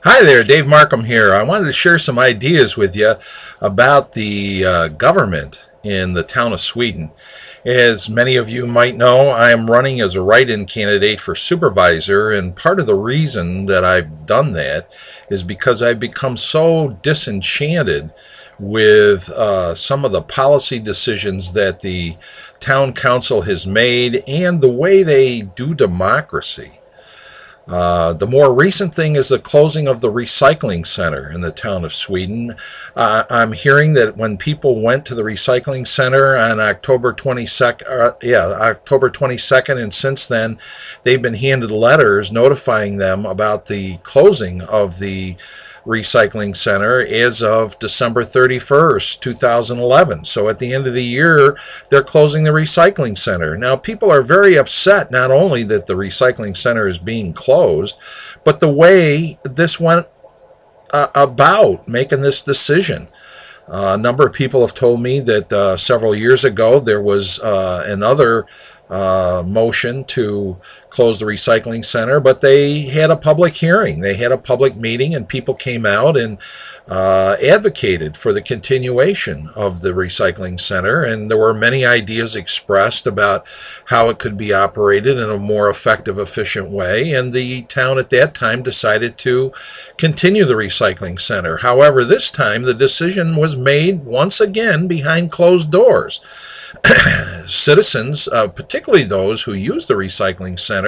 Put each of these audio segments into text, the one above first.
Hi there, Dave Markham here. I wanted to share some ideas with you about the government in the town of Sweden. As many of you might know, I am running as a write-in candidate for supervisor, and part of the reason that I've done that is because I've become so disenchanted with some of the policy decisions that the town council has made and the way they do democracy. The more recent thing is the closing of the recycling center in the town of Sweden. I'm hearing that when people went to the recycling center on October 22nd, and since then they've been handed letters notifying them about the closing of the recycling center as of December 31st, 2011. So at the end of the year, they're closing the recycling center. Now, people are very upset not only that the recycling center is being closed, but the way this went about making this decision. A number of people have told me that several years ago there was another motion to close the recycling center, but they had a public hearing. They had a public meeting, and people came out and advocated for the continuation of the recycling center, and there were many ideas expressed about how it could be operated in a more effective, efficient way, and the town at that time decided to continue the recycling center. However, this time the decision was made once again behind closed doors. Citizens, particularly those who use the recycling center,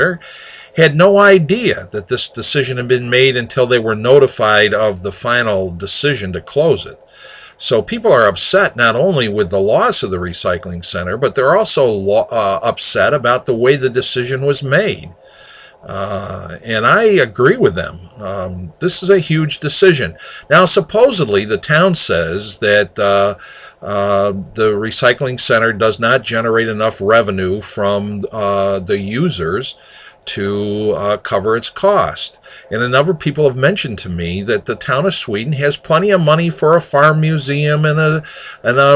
had no idea that this decision had been made until they were notified of the final decision to close it. So people are upset not only with the loss of the recycling center, but they're also upset about the way the decision was made. And I agree with them. This is a huge decision. Now, supposedly, the town says that the recycling center does not generate enough revenue from the users to cover its cost. And a number of people have mentioned to me that the town of Sweden has plenty of money for a farm museum and a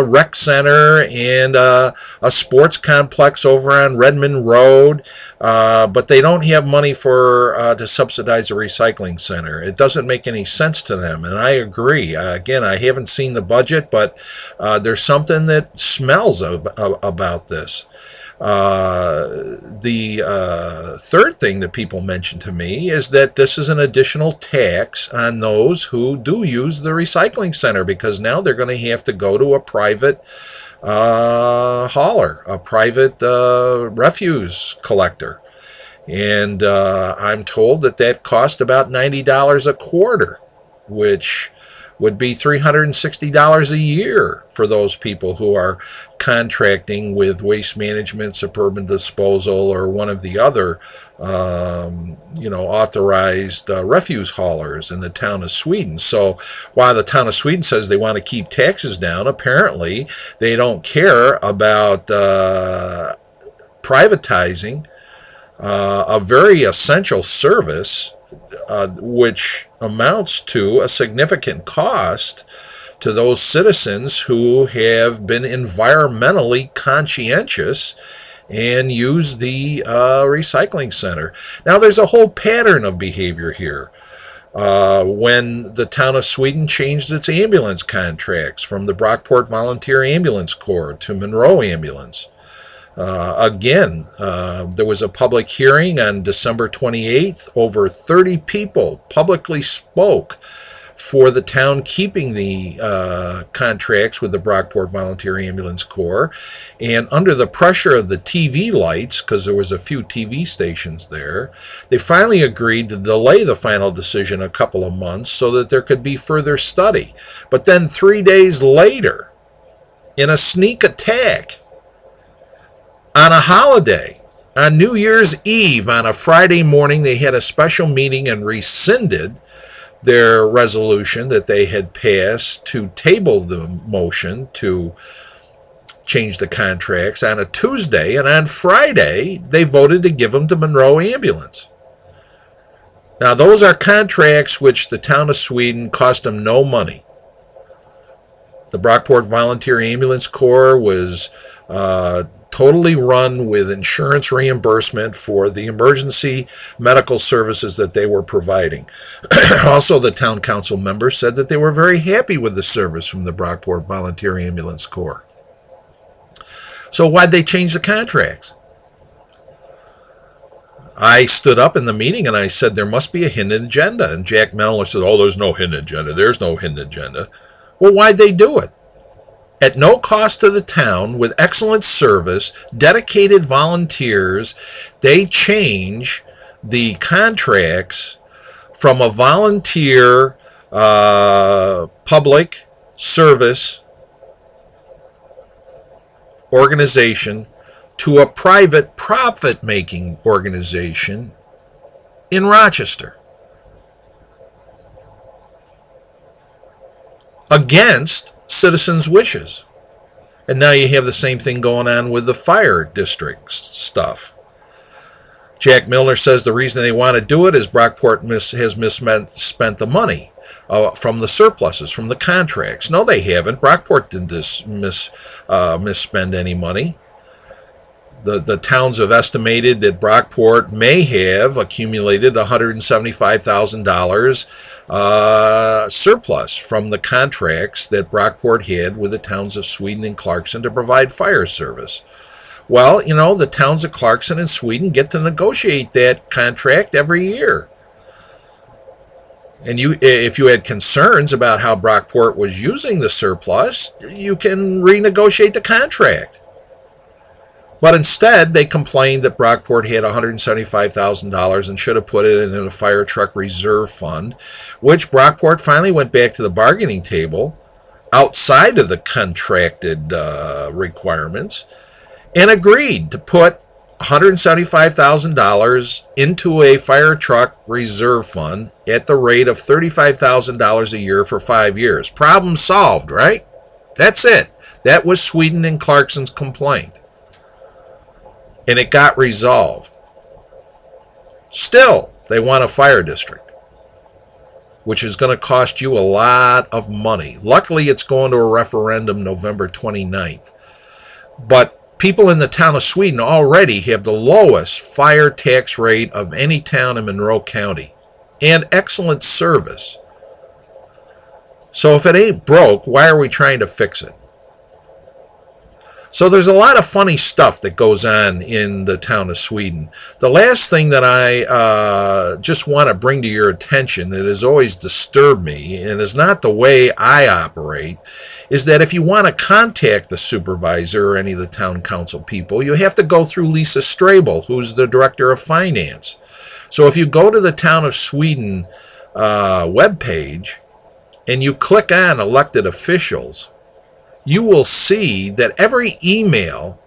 rec center and a sports complex over on Redmond Road, but they don't have money for to subsidize a recycling center. It doesn't make any sense to them, and I agree. Again, I haven't seen the budget, but there's something that smells about this. The third thing that people mention to me is that this is an additional tax on those who do use the recycling center, because now they're going to have to go to a private hauler, a private refuse collector. And I'm told that that cost about $90 a quarter, which would be $360 a year for those people who are contracting with Waste Management, Suburban Disposal, or one of the other, authorized refuse haulers in the town of Sweden. So while the town of Sweden says they want to keep taxes down, apparently they don't care about privatizing a very essential service, which amounts to a significant cost to those citizens who have been environmentally conscientious and use the recycling center. Now, there's a whole pattern of behavior here. When the town of Sweden changed its ambulance contracts from the Brockport Volunteer Ambulance Corps to Monroe Ambulance, there was a public hearing on December 28th. Over 30 people publicly spoke for the town keeping the contracts with the Brockport Volunteer Ambulance Corps. And under the pressure of the TV lights, because there was a few TV stations there, they finally agreed to delay the final decision a couple of months so that there could be further study. But then 3 days later, in a sneak attack, on a holiday, on New Year's Eve, on a Friday morning, they had a special meeting and rescinded their resolution that they had passed to table the motion to change the contracts on a Tuesday, and on Friday, they voted to give them to Monroe Ambulance. Now, those are contracts which the town of Sweden cost them no money. The Brockport Volunteer Ambulance Corps was totally run with insurance reimbursement for the emergency medical services that they were providing. Also, the town council members said that they were very happy with the service from the Brockport Volunteer Ambulance Corps. So why'd they change the contracts? I stood up in the meeting and I said there must be a hidden agenda. And Jack Mellor said, oh, there's no hidden agenda. There's no hidden agenda. Well, why'd they do it? At no cost to the town, with excellent service, dedicated volunteers, they change the contracts from a volunteer public service organization to a private profit-making organization in Rochester, against citizens' wishes. And now you have the same thing going on with the fire district stuff. Jack Milner says the reason they want to do it is Brockport has misspent the money from the surpluses, from the contracts. No, they haven't. Brockport didn't misspend any money. The towns have estimated that Brockport may have accumulated $175,000 surplus from the contracts that Brockport had with the towns of Sweden and Clarkson to provide fire service. Well, you know, the towns of Clarkson and Sweden get to negotiate that contract every year. And if you had concerns about how Brockport was using the surplus, you can renegotiate the contract. But instead, they complained that Brockport had $175,000 and should have put it in a fire truck reserve fund, which Brockport finally went back to the bargaining table outside of the contracted requirements and agreed to put $175,000 into a fire truck reserve fund at the rate of $35,000 a year for 5 years. Problem solved, right? That's it. That was Sweden and Clarkson's complaint. And it got resolved. Still, they want a fire district, which is going to cost you a lot of money. Luckily, it's going to a referendum November 29th. But people in the town of Sweden already have the lowest fire tax rate of any town in Monroe County, and excellent service. So if it ain't broke, why are we trying to fix it? So there's a lot of funny stuff that goes on in the town of Sweden. The last thing that I just want to bring to your attention that has always disturbed me, and is not the way I operate, is that if you want to contact the supervisor or any of the town council people, you have to go through Lisa Strabel, who's the director of finance. So if you go to the town of Sweden webpage and you click on elected officials, you will see that every email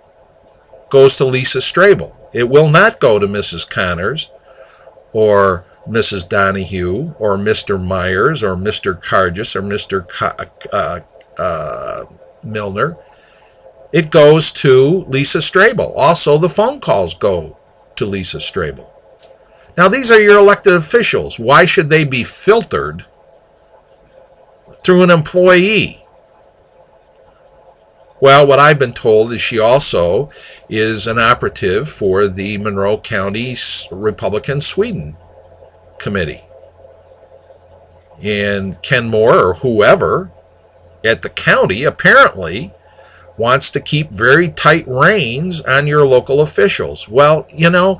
goes to Lisa Strabel. It will not go to Mrs. Connors or Mrs. Donahue or Mr. Myers or Mr. Cargis or Mr. Milner. It goes to Lisa Strabel. Also, the phone calls go to Lisa Strabel. Now, these are your elected officials. Why should they be filtered through an employee? Well, what I've been told is she also is an operative for the Monroe County Republican Sweden Committee. And Ken Moore, or whoever at the county, apparently wants to keep very tight reins on your local officials. Well, you know,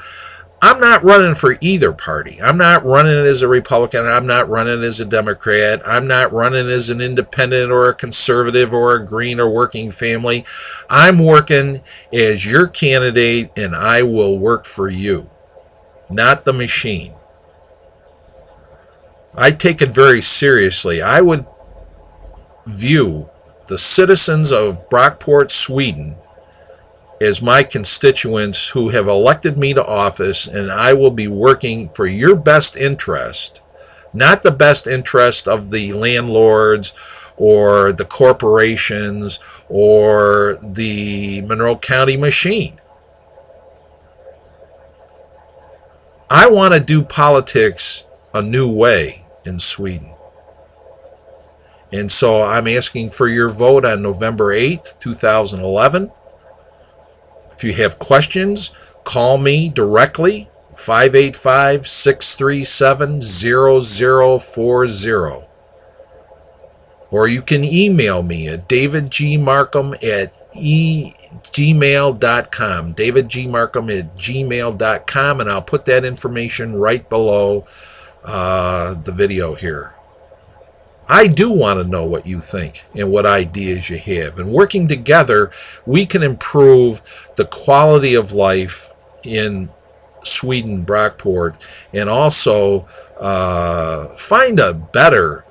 I'm not running for either party. I'm not running as a Republican. I'm not running as a Democrat. I'm not running as an independent or a conservative or a green or working family. I'm working as your candidate, and I will work for you, not the machine. I take it very seriously. I would view the citizens of Brockport, Sweden, as my constituents who have elected me to office, and I will be working for your best interest, not the best interest of the landlords or the corporations or the Monroe County machine. I want to do politics a new way in Sweden. And so I'm asking for your vote on November 8th, 2011. If you have questions, call me directly, 585-637-0040. Or you can email me at davidgmarkham@gmail.com, davidgmarkham@gmail.com, and I'll put that information right below the video here. I do want to know what you think and what ideas you have. And working together, we can improve the quality of life in Sweden, Brockport, and also find a better,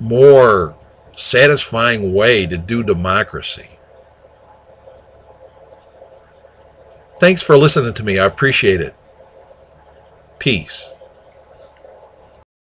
more satisfying way to do democracy. Thanks for listening to me. I appreciate it. Peace.